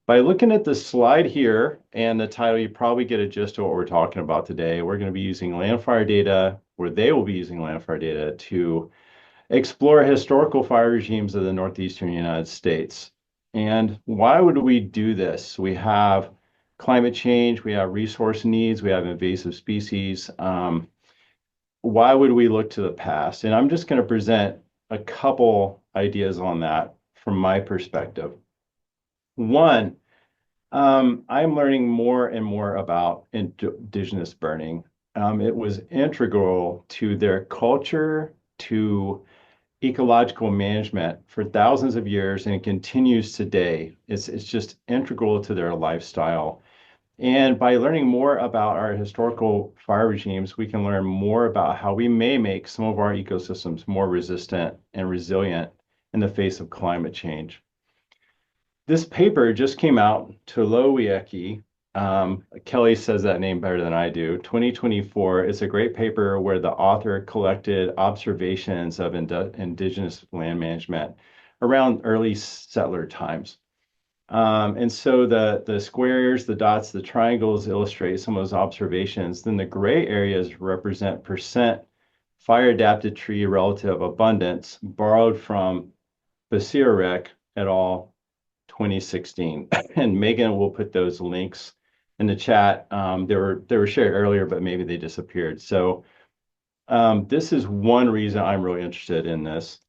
By looking at the slide here and the title, you probably get a gist of what we're talking about today. We're going to be using landfire data, or they will be using landfire data to explore historical fire regimes of the Northeastern United States. And why would we do this? We have climate change, we have resource needs, we have invasive species. Why would we look to the past? And I'm just going to present a couple ideas on that from my perspective. One, I'm learning more and more about indigenous burning. It was integral to their culture, to ecological management for thousands of years, and it continues today. It's just integral to their lifestyle. And by learning more about our historical fire regimes, we can learn more about how we may make some of our ecosystems more resistant and resilient in the face of climate change. This paper just came out, Tolowiecki. Kelly says that name better than I do. 2024. It's a great paper where the author collected observations of indigenous land management around early settler times. And so the squares, the dots, the triangles illustrate some of those observations. Then the gray areas represent percent fire adapted tree relative abundance borrowed from Basirek et al. 2016. And Megan will put those links in the chat. They were shared earlier, but maybe they disappeared. So this is one reason I'm really interested in this.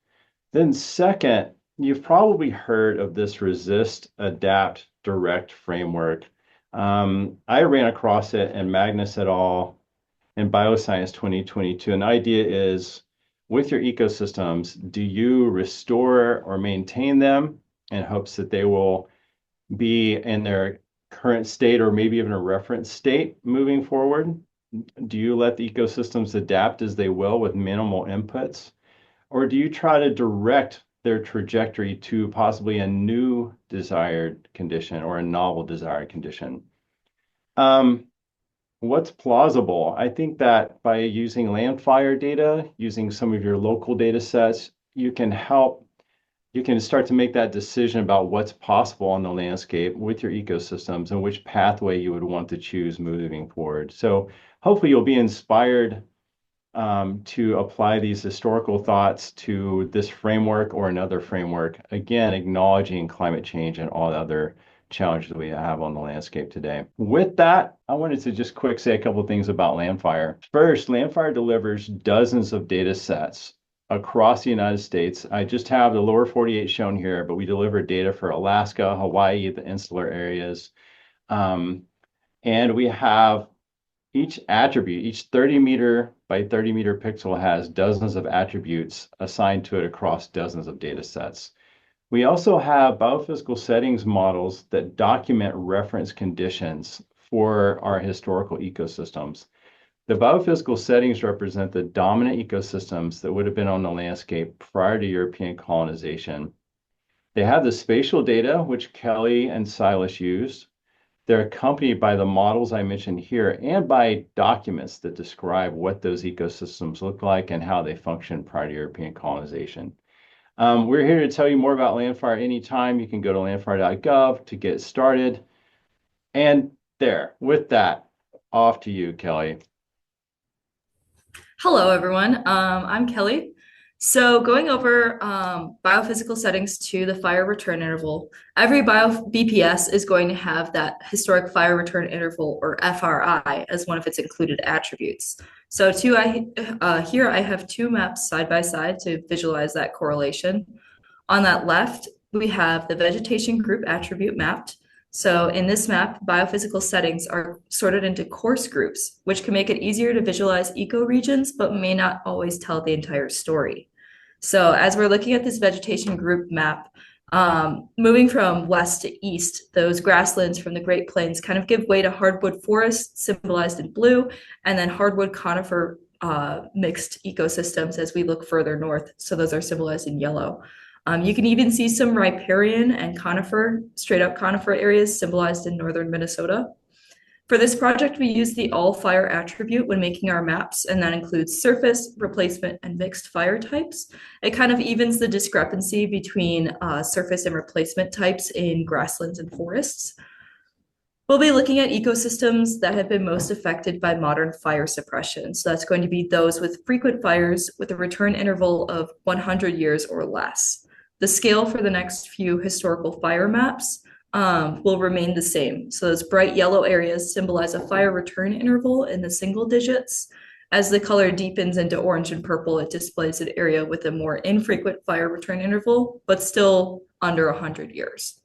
Then second, you've probably heard of this resist, adapt, direct framework. I ran across it in Magnus et al. In Bioscience 2022. And the idea is with your ecosystems, do you restore or maintain them in hopes that they will be in their current state or maybe even a reference state moving forward? Do you let the ecosystems adapt as they will with minimal inputs? Or do you try to direct their trajectory to possibly a new desired condition or a novel desired condition? What's plausible? I think that by using landfire data, using some of your local data sets, you can start to make that decision about what's possible on the landscape with your ecosystems and which pathway you would want to choose moving forward. So hopefully you'll be inspired to apply these historical thoughts to this framework or another framework, again, acknowledging climate change and all the other challenges we have on the landscape today. With that, I wanted to just quick say a couple of things about Landfire. First, Landfire delivers dozens of data sets across the United States. I just have the lower 48 shown here, but we deliver data for Alaska, Hawaii, the insular areas. And we have each attribute, each 30 meter by 30 meter pixel has dozens of attributes assigned to it across dozens of data sets. We also have biophysical settings models that document reference conditions for our historical ecosystems. The biophysical settings represent the dominant ecosystems that would have been on the landscape prior to European colonization. They have the spatial data, which Kelly and Silas used. They're accompanied by the models I mentioned here and by documents that describe what those ecosystems look like and how they function prior to European colonization. We're here to tell you more about Landfire anytime. You can go to landfire.gov to get started. And there, with that, off to you, Kelly. Hello, everyone. I'm Kelly. So going over biophysical settings to the fire return interval, every bio BPS is going to have that historic fire return interval, or FRI, as one of its included attributes. So here I have two maps side by side to visualize that correlation. On that left, we have the vegetation group attribute mapped. So in this map, biophysical settings are sorted into coarse groups, which can make it easier to visualize ecoregions, but may not always tell the entire story. So as we're looking at this vegetation group map, moving from west to east, those grasslands from the Great Plains kind of give way to hardwood forests, symbolized in blue, and then hardwood conifer mixed ecosystems as we look further north. So those are symbolized in yellow. You can even see some riparian and conifer, straight up conifer areas symbolized in northern Minnesota. For this project, we use the all fire attribute when making our maps, and that includes surface, replacement, and mixed fire types. It kind of evens the discrepancy between surface and replacement types in grasslands and forests. We'll be looking at ecosystems that have been most affected by modern fire suppression. So that's going to be those with frequent fires with a return interval of 100 years or less. The scale for the next few historical fire maps will remain the same. So those bright yellow areas symbolize a fire return interval in the single digits. As the color deepens into orange and purple, it displays an area with a more infrequent fire return interval, but still under 100 years.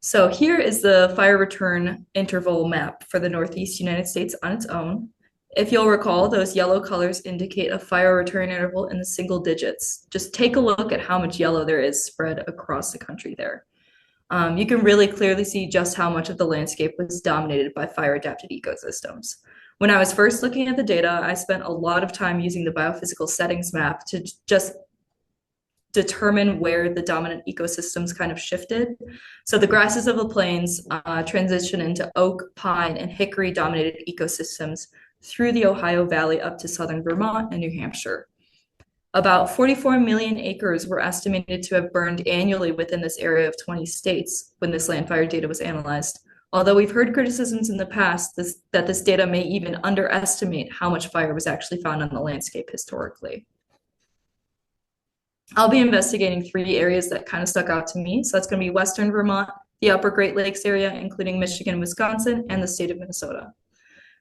So here is the fire return interval map for the Northeast United States on its own. If you'll recall, those yellow colors indicate a fire return interval in the single digits. Just take a look at how much yellow there is spread across the country there. You can really clearly see just how much of the landscape was dominated by fire-adapted ecosystems. When I was first looking at the data, I spent a lot of time using the biophysical settings map to just determine where the dominant ecosystems kind of shifted. So the grasses of the plains transition into oak, pine, and hickory dominated ecosystems through the Ohio Valley up to southern Vermont and New Hampshire. About 44 million acres were estimated to have burned annually within this area of 20 states when this landfire data was analyzed. Although we've heard criticisms in the past that this data may even underestimate how much fire was actually found on the landscape historically. I'll be investigating 3 areas that kind of stuck out to me. So that's going to be Western Vermont, the Upper Great Lakes area, including Michigan, Wisconsin, and the state of Minnesota.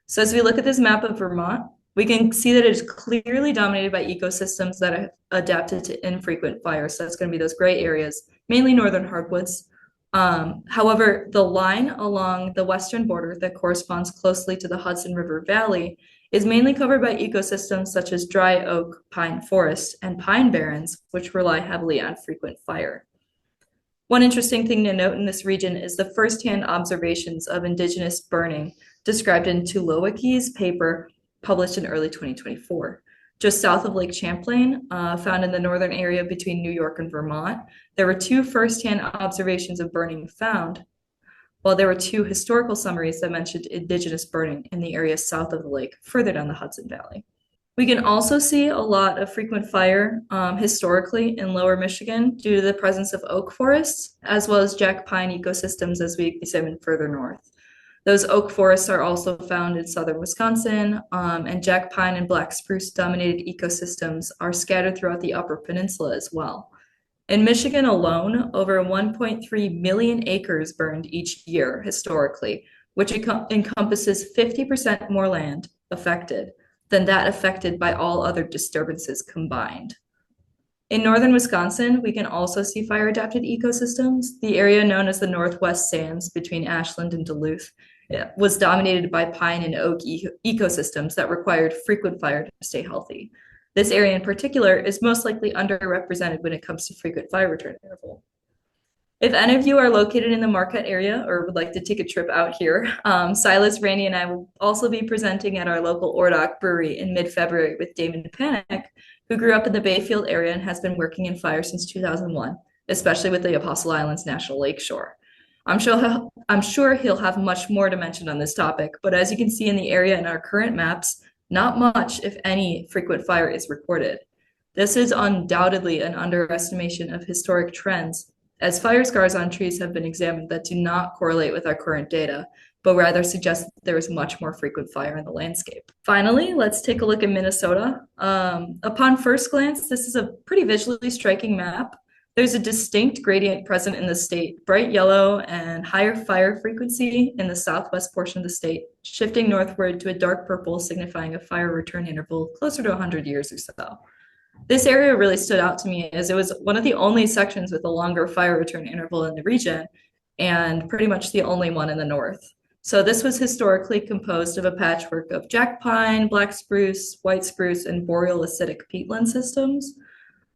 So as we look at this map of Vermont, we can see that it is clearly dominated by ecosystems that have adapted to infrequent fire. So that's going to be those gray areas, mainly northern hardwoods. However, the line along the western border that corresponds closely to the Hudson River Valley is mainly covered by ecosystems such as dry oak pine forest and pine barrens, which rely heavily on frequent fire. One interesting thing to note in this region is the firsthand observations of indigenous burning described in Tulowiecki's paper published in early 2024. Just south of Lake Champlain, found in the northern area between New York and Vermont, there were 2 firsthand observations of burning found, while there were 2 historical summaries that mentioned indigenous burning in the area south of the lake, further down the Hudson Valley. We can also see a lot of frequent fire historically in lower Michigan due to the presence of oak forests, as well as jack pine ecosystems as we examine further north. Those oak forests are also found in southern Wisconsin, and jack pine and black spruce dominated ecosystems are scattered throughout the Upper Peninsula as well. In Michigan alone, over 1.3 million acres burned each year historically, which encompasses 50% more land affected than that affected by all other disturbances combined. In northern Wisconsin, we can also see fire-adapted ecosystems. The area known as the Northwest Sands between Ashland and Duluth was dominated by pine and oak ecosystems that required frequent fire to stay healthy. This area in particular is most likely underrepresented when it comes to frequent fire return interval. If any of you are located in the Marquette area or would like to take a trip out here, Silas, Randy, and I will also be presenting at our local Ordock brewery in mid-February with Damon Panic, who grew up in the Bayfield area and has been working in fire since 2001, especially with the Apostle Islands National Lakeshore. I'm sure he'll have much more to mention on this topic, but as you can see in the area in our current maps, not much, if any, frequent fire is recorded. This is undoubtedly an underestimation of historic trends, as fire scars on trees have been examined that do not correlate with our current data, but rather suggest that there is much more frequent fire in the landscape. Finally, let's take a look at Minnesota. Upon first glance, this is a pretty visually striking map. There's a distinct gradient present in the state, bright yellow and higher fire frequency in the southwest portion of the state, shifting northward to a dark purple, signifying a fire return interval closer to 100 years or so. This area really stood out to me as it was one of the only sections with a longer fire return interval in the region, and pretty much the only one in the north. So this was historically composed of a patchwork of jack pine, black spruce, white spruce, and boreal acidic peatland systems.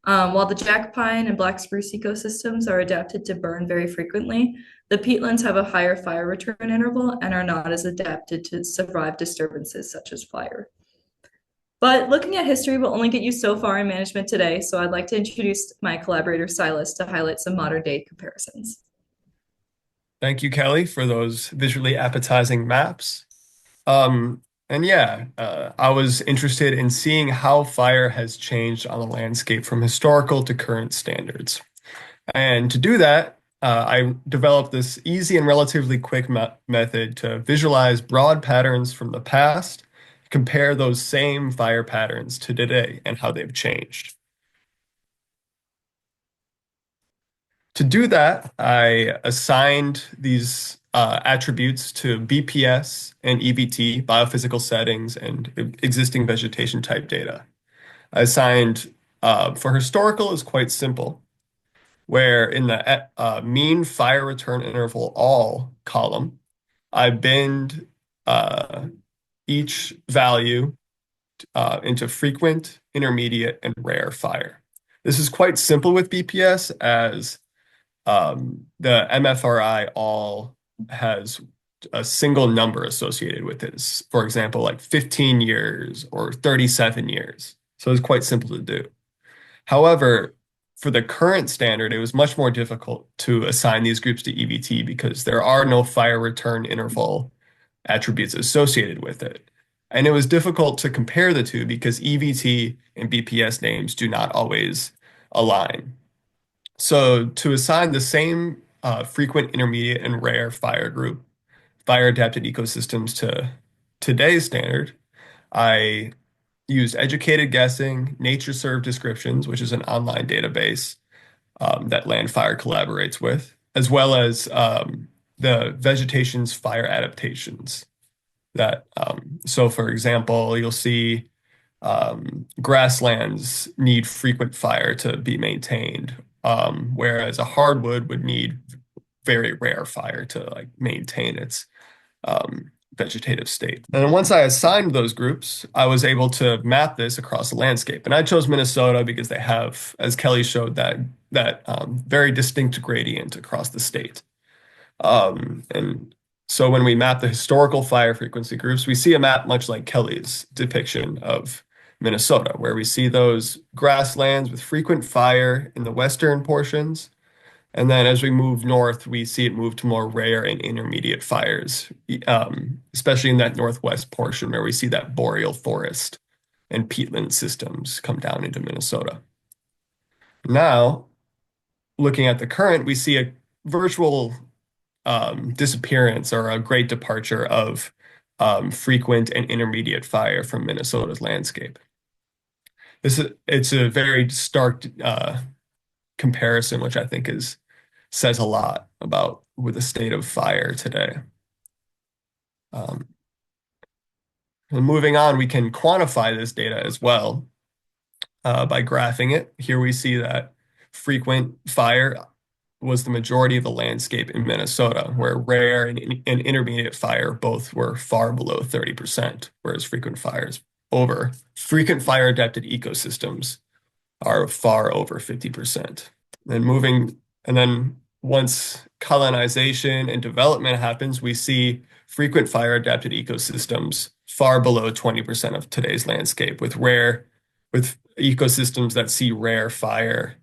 While the jack pine and black spruce ecosystems are adapted to burn very frequently, the peatlands have a higher fire return interval and are not as adapted to survive disturbances such as fire. But looking at history will only get you so far in management today, so I'd like to introduce my collaborator Silas to highlight some modern day comparisons. Thank you, Kelly, for those visually appetizing maps. Um, and yeah, I was interested in seeing how fire has changed on the landscape from historical to current standards. And to do that, I developed this easy and relatively quick method to visualize broad patterns from the past, compare those same fire patterns to today and how they've changed. To do that, I assigned these attributes to BPS and EVT, biophysical settings, and existing vegetation type data. I assigned for historical is quite simple, where in the mean fire return interval all column, I binned each value into frequent, intermediate, and rare fire. This is quite simple with BPS as the MFRI all has a single number associated with it. For example, like 15 years or 37 years. So it's quite simple to do. However, for the current standard, it was much more difficult to assign these groups to EVT because there are no fire return interval attributes associated with it. And it was difficult to compare the two because EVT and BPS names do not always align. So to assign the same frequent, intermediate, and rare fire group, fire adapted ecosystems to today's standard, I used educated guessing, nature served descriptions, which is an online database that LANDFIRE collaborates with, as well as the vegetation's fire adaptations. So for example, you'll see grasslands need frequent fire to be maintained, whereas a hardwood would need very rare fire to like maintain its vegetative state. And once I assigned those groups, I was able to map this across the landscape. And I chose Minnesota because they have, as Kelly showed, that very distinct gradient across the state. And so when we map the historical fire frequency groups, we see a map much like Kelly's depiction of Minnesota, where we see those grasslands with frequent fire in the western portions. And then as we move north, we see it move to more rare and intermediate fires, especially in that northwest portion where we see that boreal forest and peatland systems come down into Minnesota. Now, looking at the current, we see a virtual disappearance or a great departure of frequent and intermediate fire from Minnesota's landscape. It's a very stark comparison, which I think says a lot about with the state of fire today. And moving on, we can quantify this data as well by graphing it. Here we see that frequent fire was the majority of the landscape in Minnesota, where rare and intermediate fire both were far below 30%, whereas frequent fire adapted ecosystems are far over 50%. And then once colonization and development happens, we see frequent fire adapted ecosystems far below 20% of today's landscape, with ecosystems that see rare fire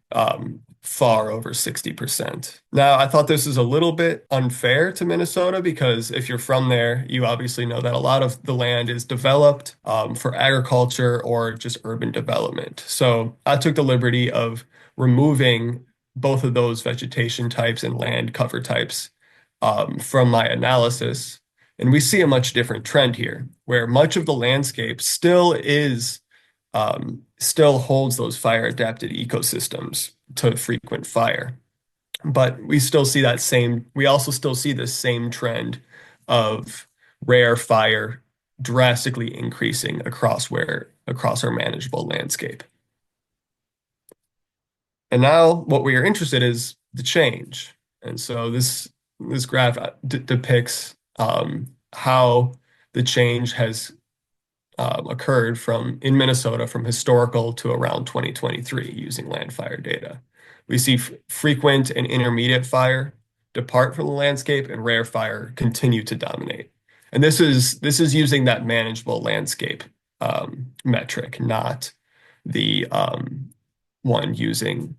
far over 60%. Now, I thought this is a little bit unfair to Minnesota because if you're from there, you obviously know that a lot of the land is developed for agriculture or just urban development. So I took the liberty of removing both of those vegetation types and land cover types from my analysis. And we see a much different trend here, where much of the landscape still holds those fire adapted ecosystems to frequent fire. But we also still see the same trend of rare fire drastically increasing across our manageable landscape. And now what we are interested in is the change. And so this graph depicts how the change has occurred in Minnesota from historical to around 2023 using LANDFIRE data. We see frequent and intermediate fire depart from the landscape and rare fire continue to dominate. And this is using that manageable landscape metric, not the one using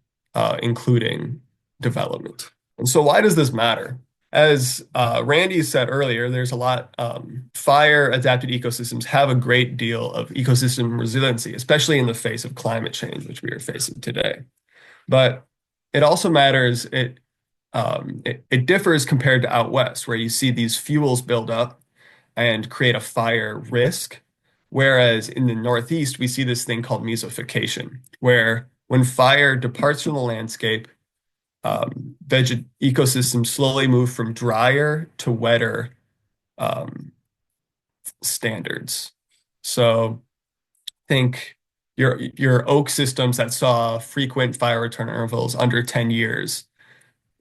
including development. And so why does this matter? As Randy said earlier, there's a lot, fire adapted ecosystems have a great deal of ecosystem resiliency, especially in the face of climate change, which we are facing today. But it also matters, it differs compared to out west, where you see these fuels build up and create a fire risk. Whereas in the Northeast, we see this thing called mesophication, where when fire departs from the landscape, ecosystems slowly move from drier to wetter standards. So think your oak systems that saw frequent fire return intervals under 10 years.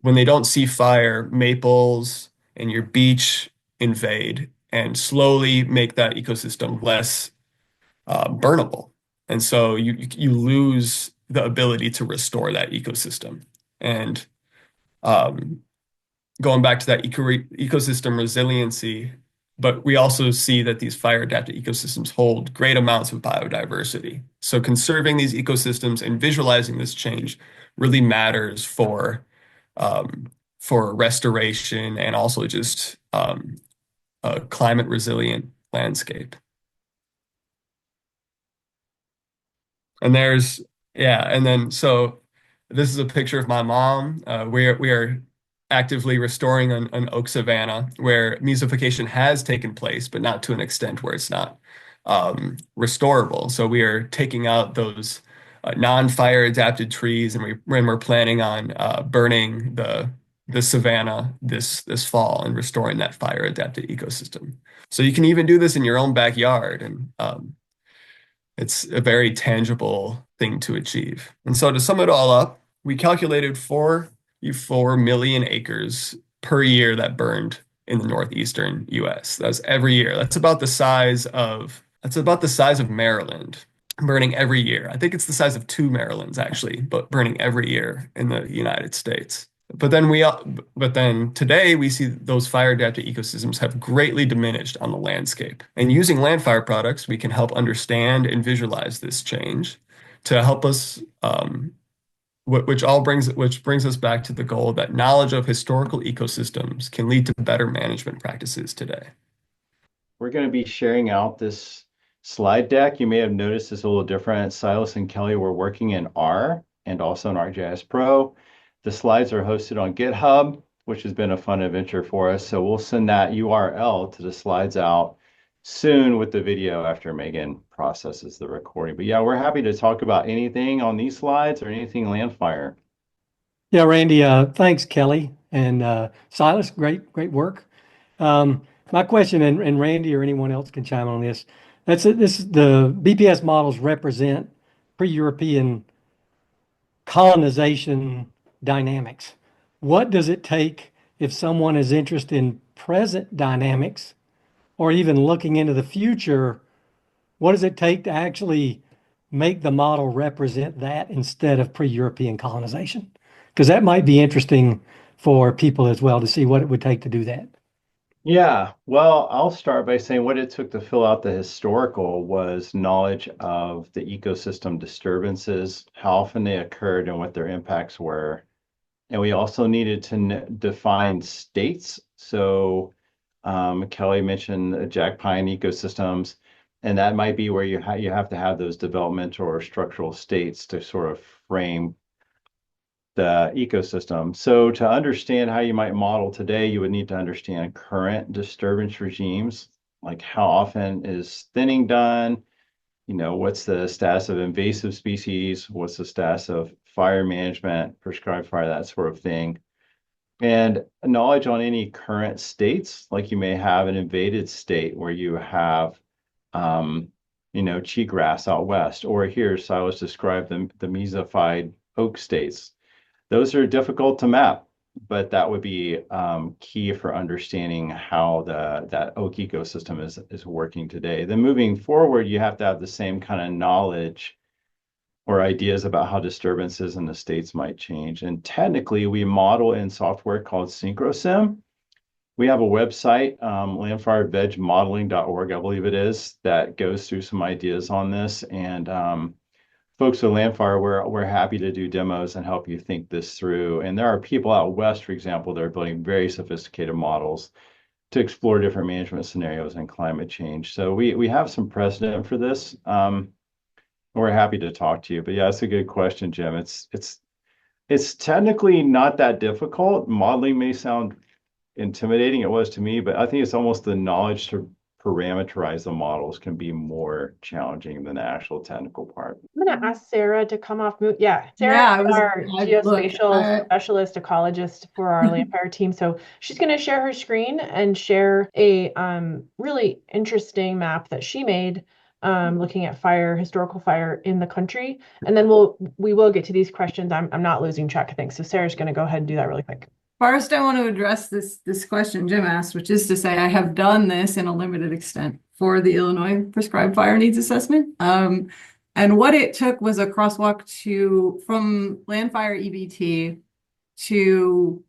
When they don't see fire, maples and your beech invade and slowly make that ecosystem less burnable. And so you lose the ability to restore that ecosystem. And going back to that ecosystem resiliency, but we also see that these fire adapted ecosystems hold great amounts of biodiversity. So conserving these ecosystems and visualizing this change really matters for restoration and also just a climate resilient landscape. And so this is a picture of my mom. We are actively restoring an oak savanna where mesophication has taken place, but not to an extent where it's not restorable. So we are taking out those non-fire adapted trees, and we're planning on burning the savanna this fall and restoring that fire adapted ecosystem. So you can even do this in your own backyard, and it's a very tangible thing to achieve. And so to sum it all up, we calculated 4 million acres per year that burned in the Northeastern US. That's every year. That's about the size of Maryland, burning every year. I think it's the size of 2 Marylands actually, but burning every year in the United States. But then today we see those fire adapted ecosystems have greatly diminished on the landscape. And using Landfire products, we can help understand and visualize this change to help us, which brings us back to the goal that knowledge of historical ecosystems can lead to better management practices today. We're going to be sharing out this slide deck. You may have noticed it's a little different. Silas and Kelly were working in R and also in ArcGIS Pro. The slides are hosted on GitHub, which has been a fun adventure for us. So we'll send that URL to the slides out soon with the video after Megan processes the recording. But yeah, we're happy to talk about anything on these slides or anything Landfire. Yeah, Randy, thanks, Kelly and Silas. Great work. My question, and Randy or anyone else can chime in on this. The BPS models represent pre-European colonization dynamics. What does it take if someone is interested in present dynamics or even looking into the future? What does it take to actually make the model represent that instead of pre-European colonization? Because that might be interesting for people as well to see what it would take to do that. Yeah, well, I'll start by saying what it took to fill out the historical was knowledge of the ecosystem disturbances, how often they occurred, and what their impacts were. And we also needed to define states. So Kelly mentioned the jack pine ecosystems, and that might be where you have to have those developmental or structural states to sort of frame the ecosystem. So to understand how you might model today, you would need to understand current disturbance regimes, like how often is thinning done, what's the status of invasive species, what's the status of fire management, prescribed fire, that sort of thing. And knowledge on any current states, like you may have an invaded state where you have, cheatgrass out west, or here Silas described the mesophyte oak states. Those are difficult to map, but that would be key for understanding how that oak ecosystem is working today. Then moving forward, you have to have the same kind of knowledge or ideas about how disturbances in the states might change. And technically, we model in software called SynchroSim. We have a website, landfirevegmodeling.org, I believe it is, that goes through some ideas on this. And folks at Landfire, we're happy to do demos and help you think this through. And there are people out west, for example, that are building very sophisticated models to explore different management scenarios and climate change. So we have some precedent for this. We're happy to talk to you. But yeah, it's a good question, Jim. It's technically not that difficult. Modeling may sound intimidating, it was to me, but I think it's almost the knowledge to parameterize the models can be more challenging than the actual technical part. I'm going to ask Sarah to come off mute. Yeah, Sarah Yeah, is our geospatial specialist ecologist for our LANDFIRE team. So she's going to share her screen and share a really interesting map that she made looking at historical fire in the country. And then we will get to these questions. I'm not losing track of things. So Sarah's going to go ahead and do that really quick. First, I want to address this question Jim asked, which is to say I have done this in a limited extent for the Illinois Prescribed Fire Needs Assessment. And what it took was a crosswalk from LANDFIRE EVT to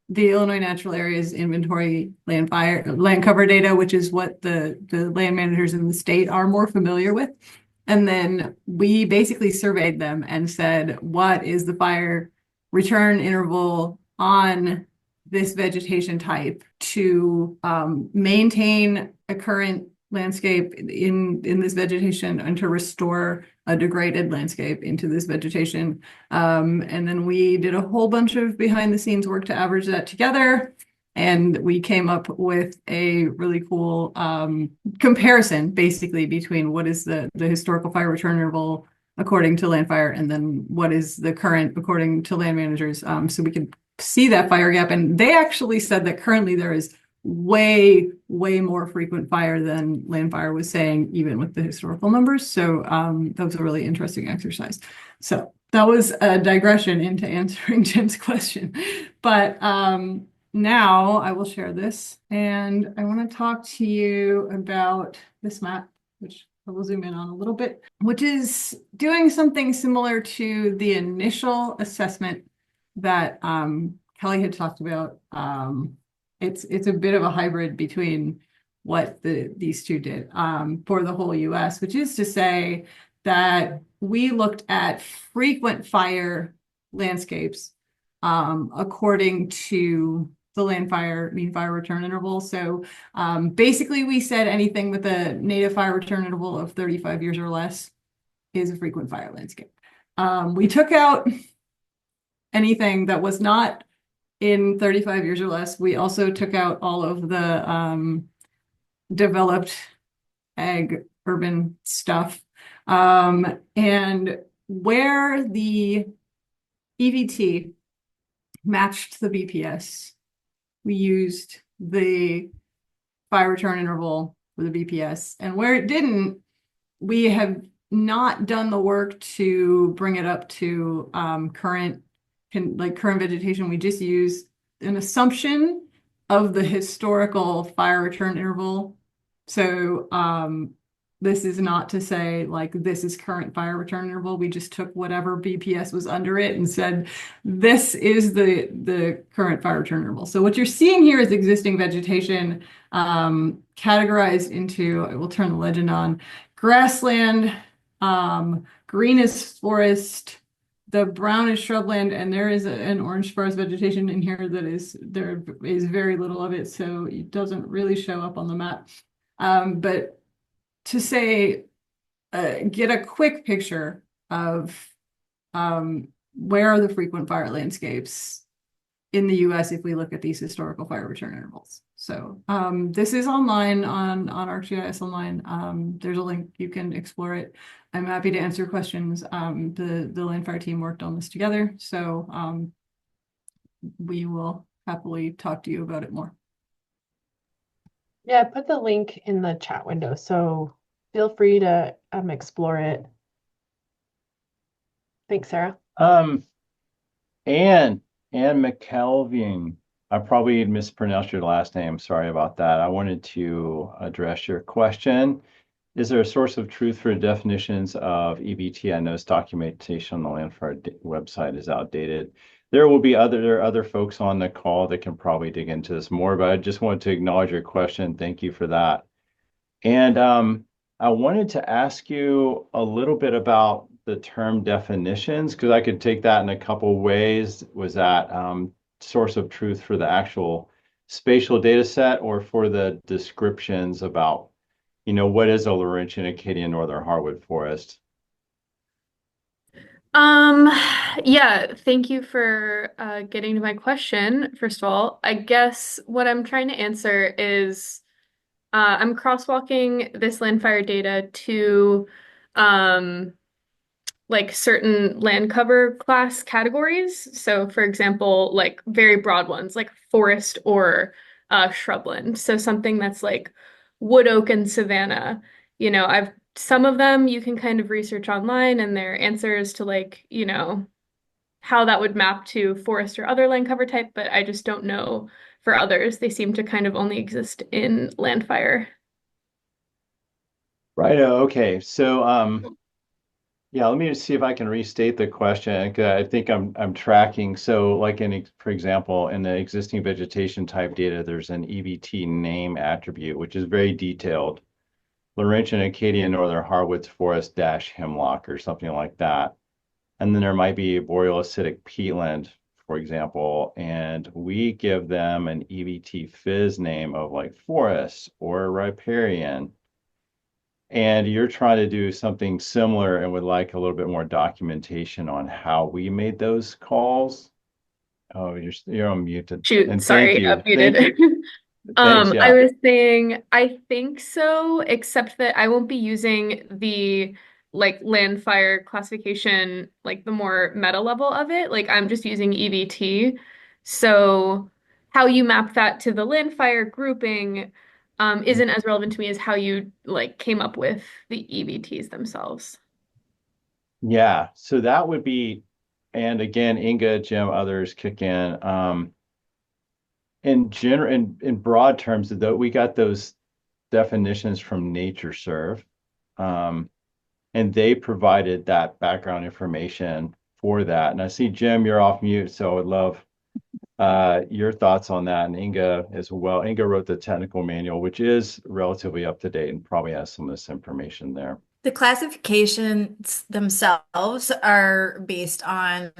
the Illinois Natural Areas Inventory Landcover data, which is what the land managers in the state are more familiar with. And then we basically surveyed them and said, what is the fire return interval on this vegetation type to maintain a current landscape in this vegetation and to restore a degraded landscape into this vegetation. And then we did a whole bunch of behind the scenes work to average that together. And we came up with a really cool comparison, basically, between what is the historical fire return interval according to LANDFIRE, and then what is the current according to land managers. So we could see that fire gap. And they actually said that currently there is way more frequent fire than LANDFIRE was saying, even with the historical numbers. So that was a really interesting exercise. So that was a digression into answering Jim's question. But now I will share this, and I want to talk to you about this map, which I will zoom in on a little bit, which is doing something similar to the initial assessment that Kelly had talked about. It's a bit of a hybrid between what these two did for the whole US, which is to say that we looked at frequent fire landscapes according to the LANDFIRE mean fire return interval. So basically we said anything with a native fire return interval of 35 years or less is a frequent fire landscape. We took out anything that was not in 35 years or less. We also took out all of the developed ag urban stuff. And where the EVT matched the BPS, we used the fire return interval for the BPS. And where it didn't, we have not done the work to bring it up to current vegetation. We just use an assumption of the historical fire return interval. So this is not to say like this is current fire return interval. We just took whatever BPS was under it and said this is the current fire return interval. So what you're seeing here is existing vegetation categorized into, I will turn the legend on, grassland, green is forest, the brown is shrubland, and there is an orange forest vegetation in here there is very little of it, so it doesn't really show up on the map. But to say, get a quick picture of where are the frequent fire landscapes in the US if we look at these historical fire return intervals. So this is online on ArcGIS Online. There's a link, you can explore it. I'm happy to answer questions. The LANDFIRE team worked on this together, so we will happily talk to you about it more. Yeah, put the link in the chat window, so feel free to explore it. Thanks, Sarah. Anne McKelving. I probably mispronounced your last name. Sorry about that. I wanted to address your question. Is there a source of truth for definitions of EVT? I noticed documentation on the LANDFIRE website is outdated. there will be other folks on the call that can probably dig into this more, but I just wanted to acknowledge your question. Thank you for that. And I wanted to ask you a little bit about the term definitions, because I could take that in a couple ways. Was that source of truth for the actual spatial data set, or for the descriptions about, what is a Laurentian Acadian northern hardwood forest? Yeah, thank you for getting to my question. First of all, I guess what I'm trying to answer is I'm crosswalking this landfire data to like certain land cover class categories. So for example, like very broad ones like forest or shrubland. So something that's like wood oak and savanna. I've some of them you can kind of research online and their answers to like, how that would map to forest or other land cover type, but I just don't know for others. They seem to kind of only exist in landfire. Right. Okay. So yeah, let me see if I can restate the question, 'cause I think I'm tracking. So like for example, in the existing vegetation type data, there's an EVT name attribute, which is very detailed. Laurentian Acadian northern hardwoods forest dash hemlock or something like that. And then there might be boreal acidic peatland, for example, and we give them an EVT phys name of like forest or riparian. And you're trying to do something similar and would like a little bit more documentation on how we made those calls. Oh, you're unmuted. Shoot, And sorry, Thank unmuted. you. Thanks. I Yeah. was saying, I think so, except that I won't be using the like landfire classification, like the more meta level of it. Like I'm just using EVT. So how you map that to the landfire grouping isn't as relevant to me as how you like came up with the EVTs themselves. Yeah. So that would be, and again, Inga, Jim, others kick in. In general, in broad terms, though, we got those definitions from NatureServe, and they provided that background information for that. And I see Jim, you're off mute, so I would love your thoughts on that, and Inga as well. Inga wrote the technical manual, which is relatively up to date and probably has some of this information there. The classifications themselves are based on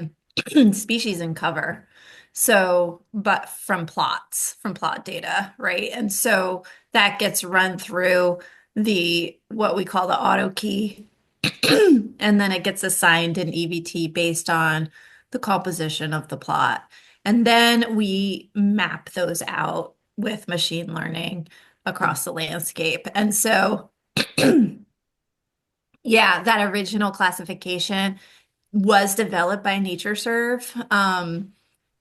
species and cover. So, but from plot data, right? And so that gets run through what we call the auto key. And then it gets assigned an EVT based on the composition of the plot. And then we map those out with machine learning across the landscape. And so yeah, that original classification was developed by NatureServe.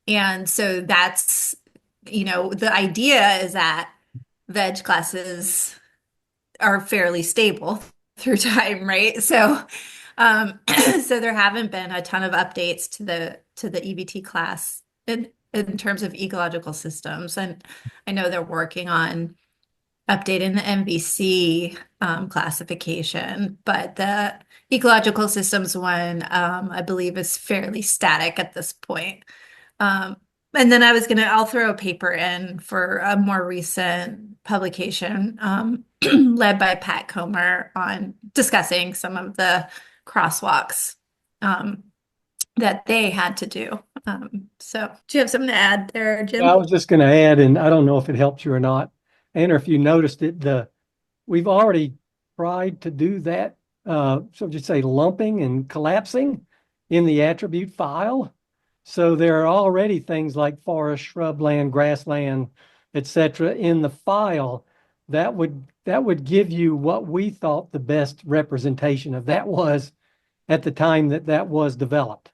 And so that's, the idea is that veg classes are fairly stable through time, right? So, so there haven't been a ton of updates to the EVT class in terms of ecological systems. And I know they're working on updating the MVC classification, but the ecological systems one, I believe, is fairly static at this point. And then I'll throw a paper in for a more recent publication led by Pat Comer on discussing some of the crosswalks that they had to do. So do you have something to add there, Jim? I was just going to add, and I don't know if it helps you or not, and if you noticed it, we've already tried to do that, so just say lumping and collapsing in the attribute file. So there are already things like forest, shrubland, grassland, etc. in the file that would give you what we thought the best representation of that was at the time that was developed.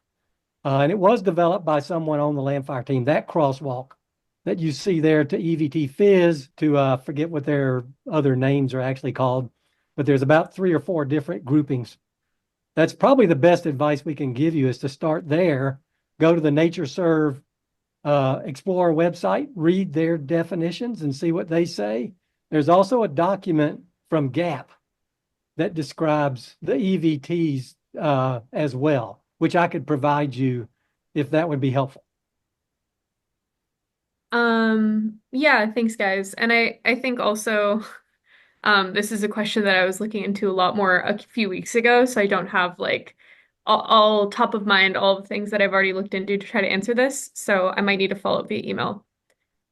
And it was developed by someone on the Landfire team. That crosswalk that you see there to EVT Fizz, to forget what their other names are actually called, but there's about 3 or 4 different groupings. That's probably the best advice we can give you, is to start there, go to the NatureServe Explorer website, read their definitions and see what they say. There's also a document from GAP that describes the EVTs as well, which I could provide you if that would be helpful. Yeah, thanks guys. And I think also this is a question that I was looking into a lot more a few weeks ago, so I don't have like all top of mind all the things that I've already looked into to try to answer this. So I might need to follow up via email.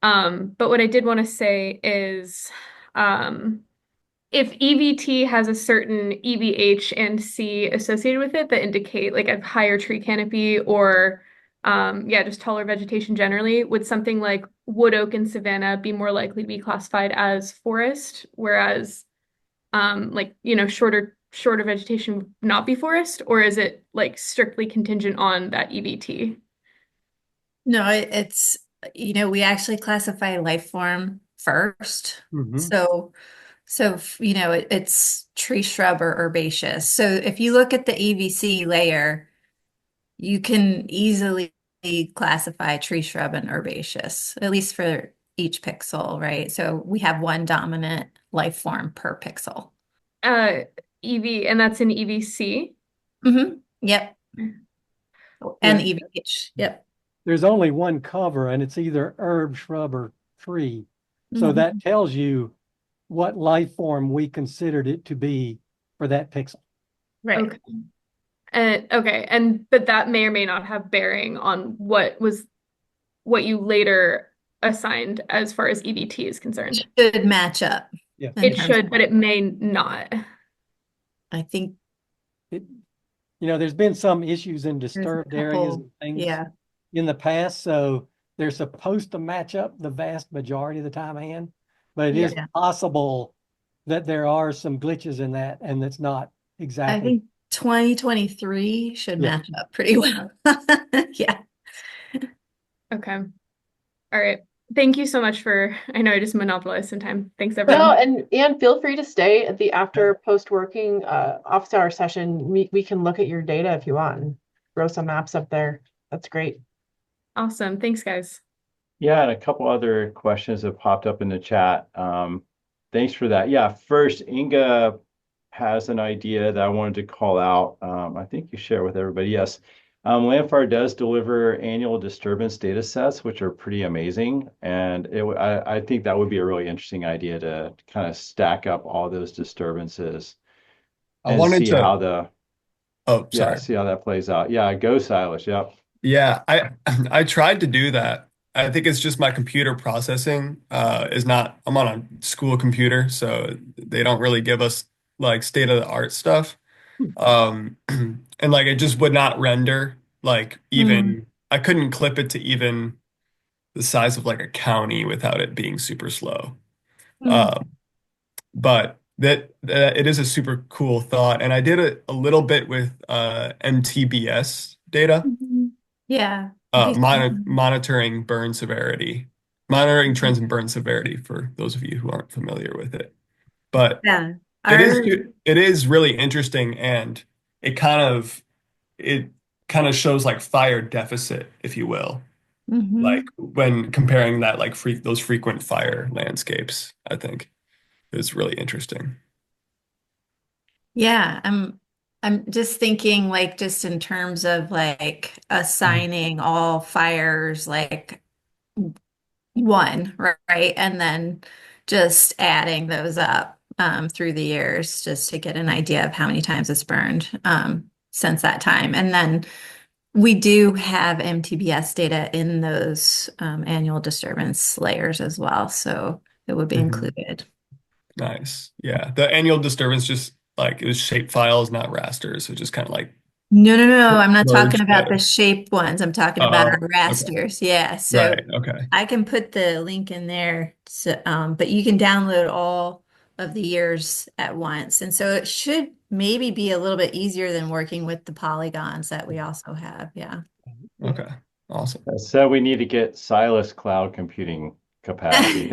But what I did want to say is if EVT has a certain EVH and C associated with it that indicate like a higher tree canopy or yeah, just taller vegetation generally, would something like wood oak and savanna be more likely to be classified as forest, whereas like, you know, shorter vegetation not be forest, or is it like strictly contingent on that EVT? No, it's, you know, we actually classify life form first. Mhm. You know, it's tree, shrub, or herbaceous. So if you look at the EVC layer, you can easily classify tree, shrub, and herbaceous, at least for each pixel, right? So we have one dominant life form per pixel. Uh, and that's in EVC. Yep. And Yeah. EVH. Yep. There's only one cover, and it's either herb, shrub, or tree. So that tells you what life form we considered it to be for that pixel. Right. Okay. But that may or may not have bearing on what you later assigned as far as EVT is concerned. Should match up. Yeah. It should, but it may not. I think you know, there's been some issues in disturbed areas and things in the past, so they're supposed to match up the vast majority of the time, Ann, but it is possible that there are some glitches in that, and that's not exactly. I think 2023 should match up pretty well. Yeah. Okay. All right. Thank you so much I know I just monopolized some time. Thanks everyone. No, and feel free to stay at the after post-working office hour session. We can look at your data if you want and throw some maps up there. That's great. Awesome. Thanks, guys. Yeah, and a couple other questions have popped up in the chat. Thanks for that. Yeah, first, Inga has an idea that I wanted to call out. I think you share with everybody. Yes. Landfire does deliver annual disturbance data sets, which are pretty amazing. And I think that would be a really interesting idea to kind of stack up all those disturbances and see how see how that plays out. Yeah, go Silas. Yep. Yeah, I tried to do that. I think it's just my computer processing is not, I'm on a school computer, so they don't really give us like state of the art stuff. And like it just would not render like even I couldn't clip it to even the size of like a county without it being super slow. But that it is a super cool thought. And I did a little bit with MTBS data. Yeah. Monitoring burn severity, monitoring trends in burn severity for those of you who aren't familiar with it. But it is really interesting, and it kind of shows like fire deficit, if you will. Like when comparing that like those frequent fire landscapes, I think is really interesting. Yeah, I'm just thinking like just in terms of like assigning all fires like one, right? And then just adding those up through the years just to get an idea of how many times it's burned since that time. And then we do have MTBS data in those annual disturbance layers as well. So it would be included. Nice. Yeah. The annual disturbance just like it was shape files, not rasters. So just kind of like No. I'm not talking about the shape ones. I'm talking about our rasters. Okay. Yeah. So right. Okay. I can put the link in there. So, but you can download all of the years at once. And so it should maybe be a little bit easier than working with the polygons that we also have. Yeah. Okay. Awesome. So we need to get Silas cloud computing capacity.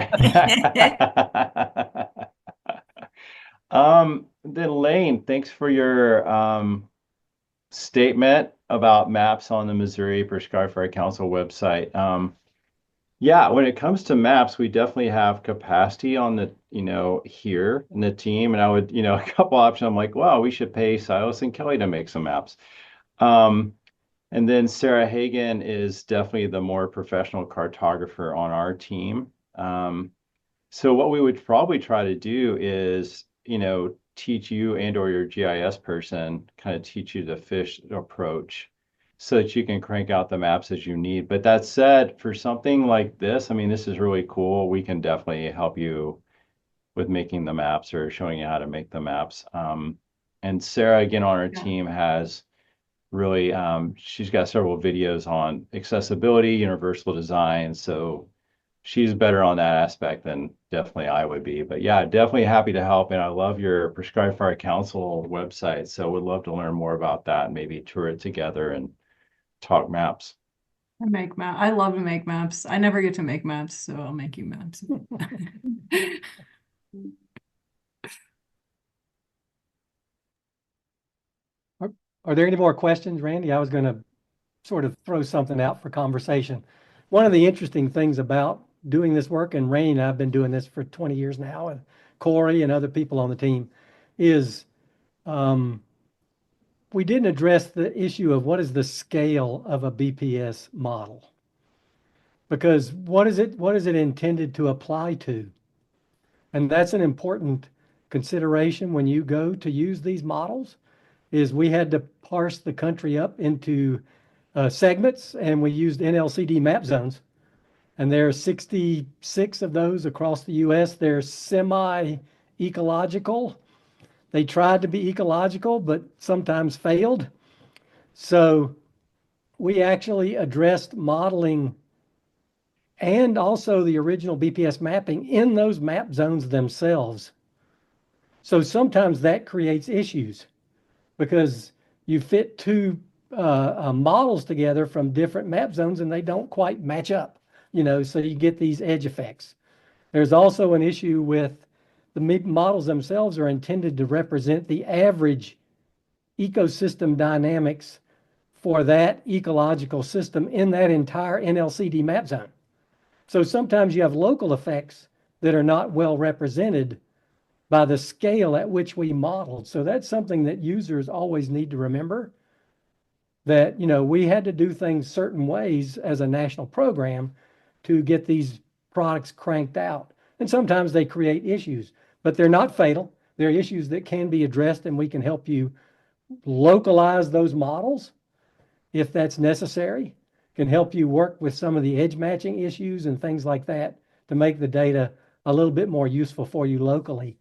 Then Lane, thanks for your statement about maps on the Missouri Prescribed Fire Council website. Yeah, when it comes to maps, we definitely have capacity on the, here in the team. And I would, a couple options. I'm like, wow, we should pay Silas and Kelly to make some maps. And then Sarah Hagan is definitely the more professional cartographer on our team. So what we would probably try to do is, teach you and or your GIS person, kind of teach you the fish approach so that you can crank out the maps as you need. But that said, for something like this, I mean, this is really cool. We can definitely help you with making the maps or showing you how to make the maps. And Sarah, again, on our team has really, she's got several videos on accessibility, universal design. So she's better on that aspect than definitely I would be. But yeah, definitely happy to help. And I love your Prescribed Fire Council website. So would love to learn more about that and maybe tour it together and talk maps. I love to make maps. I never get to make maps, so I'll make you maps. Are there any more questions, Randy? I was going to sort of throw something out for conversation. One of the interesting things about doing this work, and Rainey and I've been doing this for 20 years now, and Corey and other people on the team, is we didn't address the issue of what is the scale of a BPS model. Because what is it intended to apply to? And that's an important consideration when you go to use these models, is we had to parse the country up into segments, and we used NLCD map zones. And there are 66 of those across the US. They're semi-ecological. They tried to be ecological, but sometimes failed. So we actually addressed modeling and also the original BPS mapping in those map zones themselves. So sometimes that creates issues because you fit two models together from different map zones and they don't quite match up, so you get these edge effects. There's also an issue with the models themselves are intended to represent the average ecosystem dynamics for that ecological system in that entire NLCD map zone. So sometimes you have local effects that are not well represented by the scale at which we modeled. So that's something that users always need to remember, that, we had to do things certain ways as a national program to get these products cranked out. And sometimes they create issues, but they're not fatal. They're issues that can be addressed, and we can help you localize those models if that's necessary, can help you work with some of the edge matching issues and things like that to make the data a little bit more useful for you locally.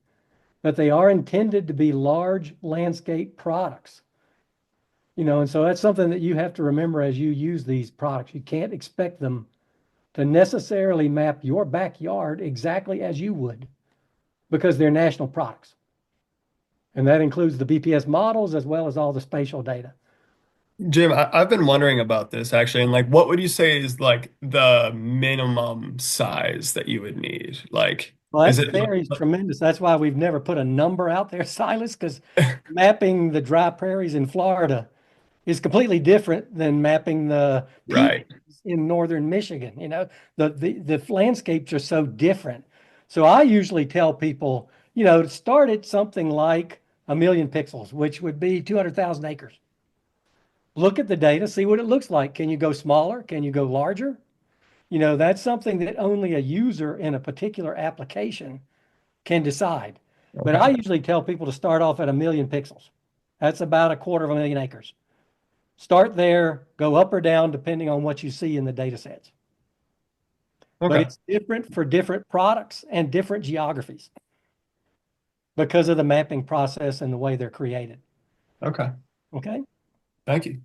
But they are intended to be large landscape products. And so that's something that you have to remember as you use these products. You can't expect them to necessarily map your backyard exactly as you would, because they're national products. And that includes the BPS models as well as all the spatial data. Jim, I've been wondering about this actually, and what would you say is the minimum size that you would need? Well, is that it varies tremendous. That's why we've never put a number out there, Silas, because mapping the dry prairies in Florida is completely different than mapping the right? peaks in northern Michigan. The landscapes are so different. So I usually tell people, to start at something like 1,000,000 pixels, which would be 200,000 acres. Look at the data, see what it looks like. Can you go smaller? Can you go larger? That's something that only a user in a particular application can decide. But I usually tell people to start off at 1,000,000 pixels. That's about 250,000 acres. Start there, go up or down depending on what you see in the data sets. But it's different for different products and different geographies because of the mapping process and the way they're created. Okay. Okay. Thank you.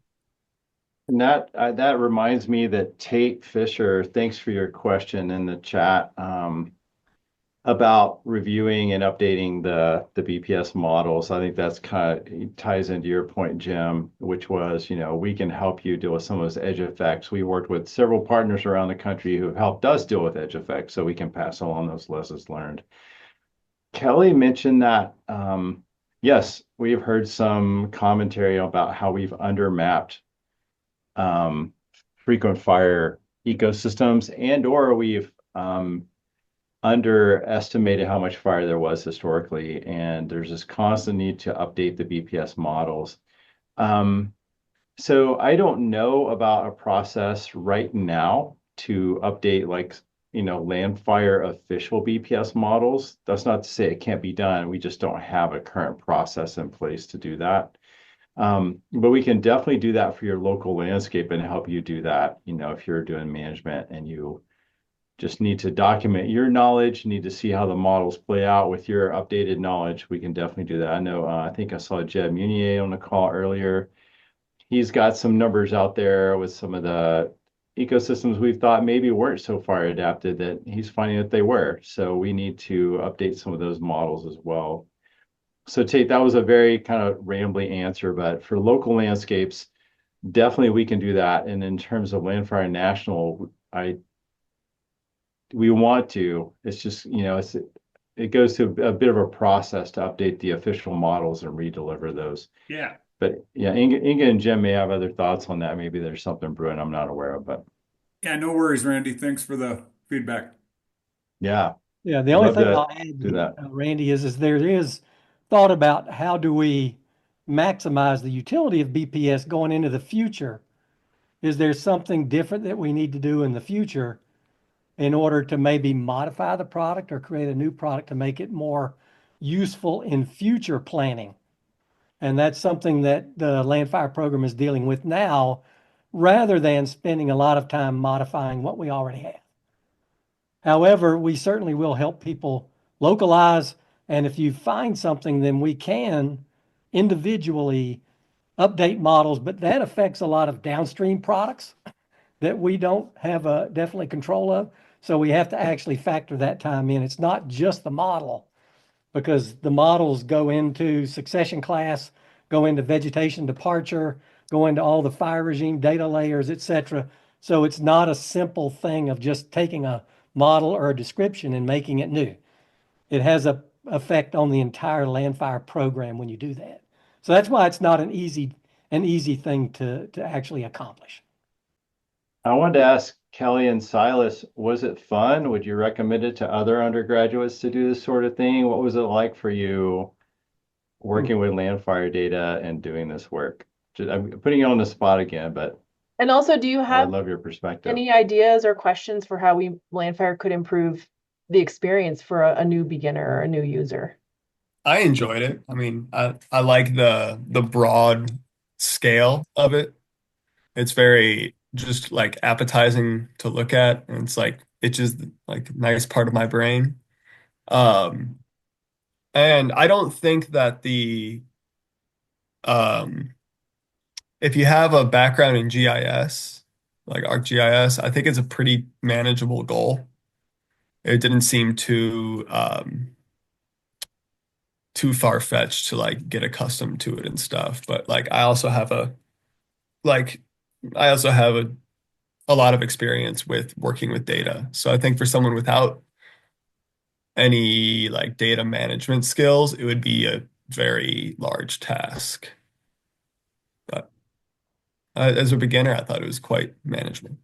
And that reminds me that Tate Fisher, thanks for your question in the chat, about reviewing and updating the BPS models. I think that's kind of ties into your point, Jim, which was, we can help you deal with some of those edge effects. We worked with several partners around the country who have helped us deal with edge effects, so we can pass along those lessons learned. Kelly mentioned that, yes, we've heard some commentary about how we've undermapped frequent fire ecosystems, and or we've underestimated how much fire there was historically, and there's this constant need to update the BPS models. So I don't know about a process right now to update like, Landfire official BPS models. That's not to say it can't be done. We just don't have a current process in place to do that. But we can definitely do that for your local landscape and help you do that, if you're doing management and you just need to document your knowledge, need to see how the models play out with your updated knowledge. We can definitely do that. I know, I think I saw Jeb Munier on the call earlier. He's got some numbers out there with some of the ecosystems we've thought maybe weren't so far adapted that he's finding that they were. So we need to update some of those models as well. So Tate, that was a very kind of rambly answer, but for local landscapes, definitely we can do that. And in terms of Landfire National, we want to. It's just, it goes to a bit of a process to update the official models and redeliver those. Yeah. But yeah, Inga and Jim may have other thoughts on that. Maybe there's something brewing I'm not aware of, but Yeah, no worries, Randy. Thanks for the feedback. yeah, Yeah, the I'd only love thing to I'll add, do that. Randy, is there is thought about how do we maximize the utility of BPS going into the future? Is there something different that we need to do in the future in order to maybe modify the product or create a new product to make it more useful in future planning? And that's something that the Landfire program is dealing with now, rather than spending a lot of time modifying what we already have. However, we certainly will help people localize. And if you find something, then we can individually update models, but that affects a lot of downstream products that we don't have definitely control of. So we have to actually factor that time in. It's not just the model, because the models go into succession class, go into vegetation departure, go into all the fire regime data layers, etc. So it's not a simple thing of just taking a model or a description and making it new. It has a effect on the entire Landfire program when you do that. So that's why it's not an easy thing to actually accomplish. I wanted to ask Kelly and Silas, was it fun? Would you recommend it to other undergraduates to do this sort of thing? What was it like for you working with Landfire data and doing this work? I'm putting you on the spot again, but And also, do you I'd have love your perspective. any ideas or questions for how Landfire could improve the experience for a new beginner or a new user? I enjoyed it. I mean, I like the broad scale of it. It's very just like appetizing to look at, and it's like it's just like a nice part of my brain. Um, and I don't think that the um if you have a background in GIS, like ArcGIS, I think it's a pretty manageable goal. It didn't seem too far-fetched to like get accustomed to it and stuff. But like like I also have a lot of experience with working with data. So I think for someone without any like data management skills, it would be a very large task. But as a beginner, I thought it was quite manageable.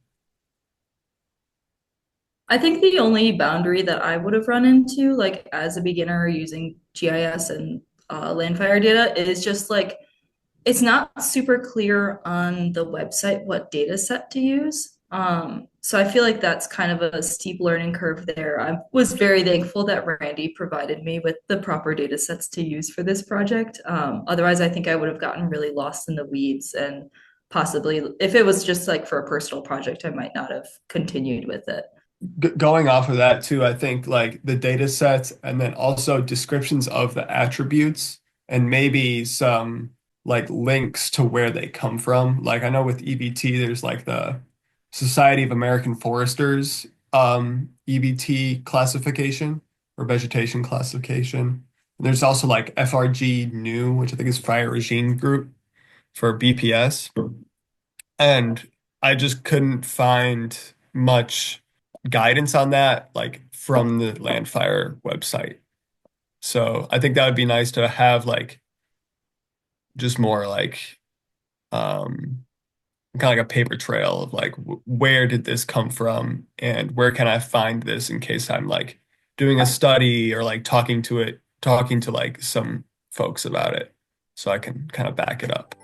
I think the only boundary that I would have run into, like as a beginner using GIS and Landfire data, is just like it's not super clear on the website what data set to use. So I feel like that's kind of a steep learning curve there. I was very thankful that Randy provided me with the proper data sets to use for this project. Otherwise, I think I would have gotten really lost in the weeds, and possibly if it was just like for a personal project, I might not have continued with it. Going off of that too, I think like the data sets and then also descriptions of the attributes and maybe some like links to where they come from. Like I know with EVT, there's like the Society of American Foresters EVT classification or vegetation classification. And there's also like FRG new, which I think is Fire Regime Group for BPS. And I just couldn't find much guidance on that, like from the Landfire website. So I think that would be nice to have like just more like kind of like a paper trail of like where did this come from and where can I find this in case I'm like doing a study or like talking to like some folks about it so I can kind of back it up.